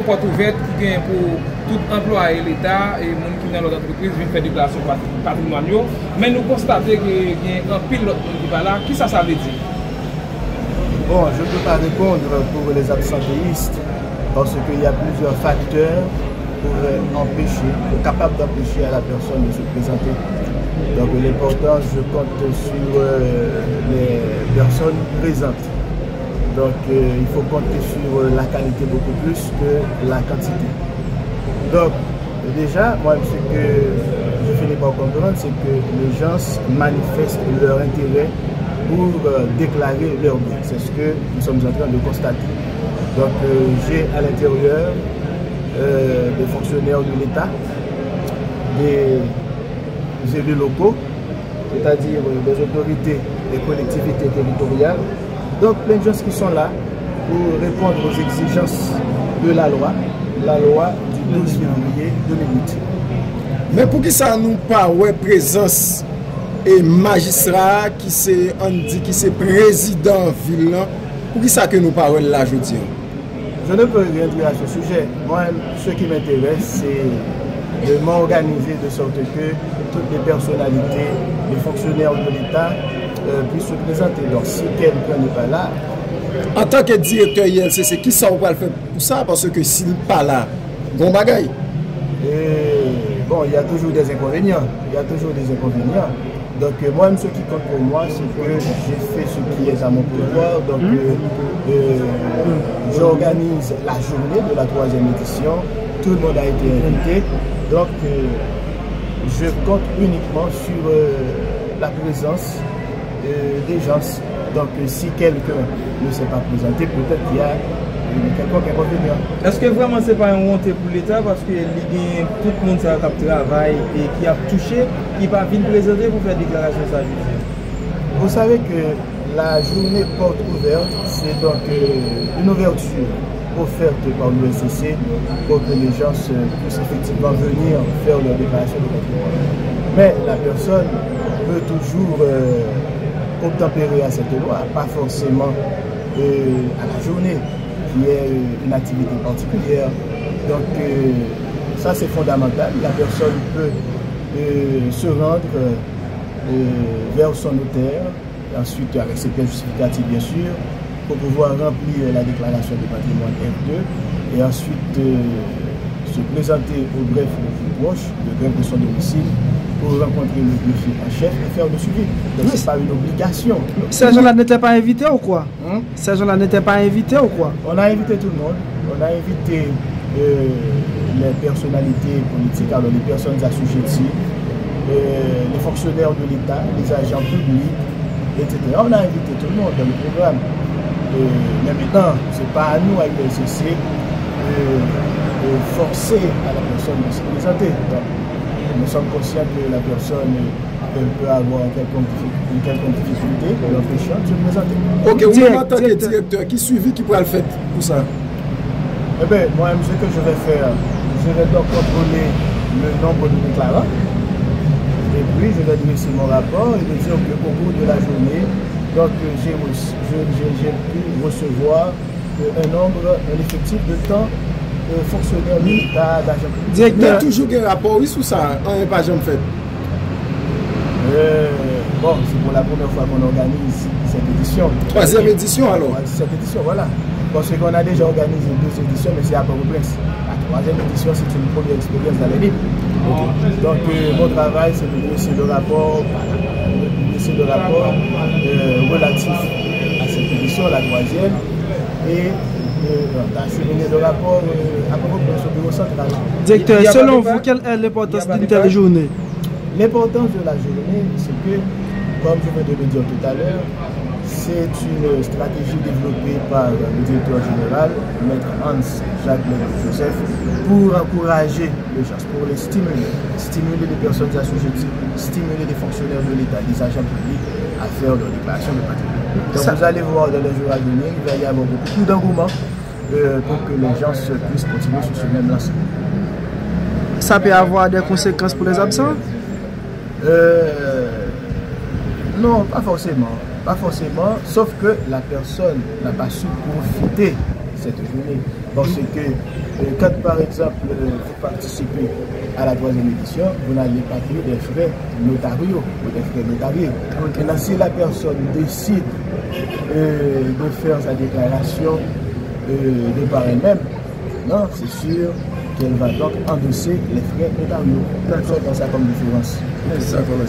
Porte ouverte qui gagne pour tout employé l'État et les gens qui dans l'entreprise viennent faire des déclarations patrimoniales. Mais nous constatons qu'il y a un pilote qui va là. Qui ça veut dire? Bon, je ne peux pas répondre pour les absentéistes parce qu'il y a plusieurs facteurs pour empêcher, capables d'empêcher à la personne de se présenter. Donc l'important, je compte sur les personnes présentes. Donc il faut compter sur la qualité beaucoup plus que la quantité. Donc déjà, moi ce que je finis par comprendre, c'est que les gens manifestent leur intérêt pour déclarer leur bien. C'est ce que nous sommes en train de constater. Donc j'ai à l'intérieur des fonctionnaires de l'État, des élus locaux, c'est-à-dire des autorités, des collectivités territoriales. Donc plein de gens qui sont là pour répondre aux exigences de la loi du 12 février 2008. Mais pour qui ça nous pas ouais présence et magistrat qui c'est on dit qui c'est président ville, pour qui ça que nous pas là aujourd'hui? Je ne peux rien dire à ce sujet. Moi, ce qui m'intéresse, c'est de m'organiser de sorte que toutes les personnalités, les fonctionnaires de l'État puissent se présenter. Donc, si quelqu'un n'est pas là... En tant que directeur ILCC, qui ça va le faire pour ça? Parce que s'il n'est pas là, bon bagaille. Bon, il y a toujours des inconvénients. Donc, moi, ce qui compte pour moi, c'est que j'ai fait ce qui est à mon pouvoir. Donc, j'organise la journée de la 3e édition. Tout le monde a été invité. Donc, je compte uniquement sur la présence des gens. Donc, si quelqu'un ne s'est pas présenté, peut-être qu'il y a quelconque inconvénient. Est-ce que vraiment ce n'est pas une honte pour l'État parce que tout le monde qui travaille et qui a touché, qui va venir présenter pour faire déclaration de sa vie? Vous savez que la journée porte ouverte, c'est donc une ouverture offerte par l'USCC pour que les gens puissent effectivement venir faire leur déclaration de patrimoine. Mais la personne peut toujours obtempérer à cette loi, pas forcément à la journée, qui est une activité particulière. Donc ça c'est fondamental. La personne peut se rendre vers son notaire, ensuite avec ses pièces justificatives bien sûr, pour pouvoir remplir la déclaration de patrimoine F2 et ensuite se présenter au greffe le plus proche, le greffe de son domicile, pour rencontrer le greffier en chef et faire le suivi. Donc c'est pas une obligation. Ces gens-là n'étaient pas invités ou quoi? Ces gens-là n'étaient pas invités ou quoi? On a invité tout le monde. On a invité les personnalités politiques, alors les personnes assujetties, les fonctionnaires de l'État, les agents publics, etc. On a invité tout le monde dans le programme. Mais maintenant, ce n'est pas à nous, à l'USCC, de forcer à la personne de se présenter. Donc, nous sommes conscients que la personne peut avoir une quelconque difficulté l'empêchant de se présenter. Ok, vous en tant que directeur, qui suivi qui pourra le faire pour ça? Eh bien, moi, ce que je vais faire, je vais donc contrôler le nombre de déclarants. Et puis, je vais dresser mon rapport et de dire qu'au bout de la journée, donc j'ai pu recevoir un effectif de temps fonctionnaire de l'État, d'agent public. Directeur, toujours un rapport, oui, sous ça, on n'est pas jamais fait. Bon, c'est pour la première fois qu'on organise cette édition. 3e édition alors? Cette édition, voilà. Parce qu'on a déjà organisé 2 éditions, mais c'est à Port-au-Prince. La 3e édition, c'est une première expérience dans les livres. Donc, mon travail, c'est de dresser le rapport, relatif à cette édition, la 3e, et d'acheminer le rapport à Port-au-Prince au bureau central. Directeur, selon vous, quelle est l'importance d'une telle journée? L'importance de la journée, c'est que, comme je viens de le dire tout à l'heure, c'est une stratégie développée par le directeur général, Maître Hans-Jacques Joseph, pour encourager les gens, pour les stimuler les personnes assujetties, stimuler les fonctionnaires de l'État, les agents publics à faire leur déclaration de patrimoine. Donc vous allez voir dans les jours à venir, il va y avoir beaucoup plus d'engouement pour que les gens puissent continuer sur ce même lancement. Ça peut avoir des conséquences pour les absents? Non, pas forcément. Pas forcément, sauf que la personne n'a pas su profiter de cette journée. Parce que Quand par exemple vous participez à la 3e édition, vous n'allez pas payer des frais notariaux ou des frais notariés. Maintenant, si la personne décide de faire sa déclaration de par elle-même, non, c'est sûr qu'elle va donc endosser les frais notariaux. D'accord. Dans ça comme différence. Exactement.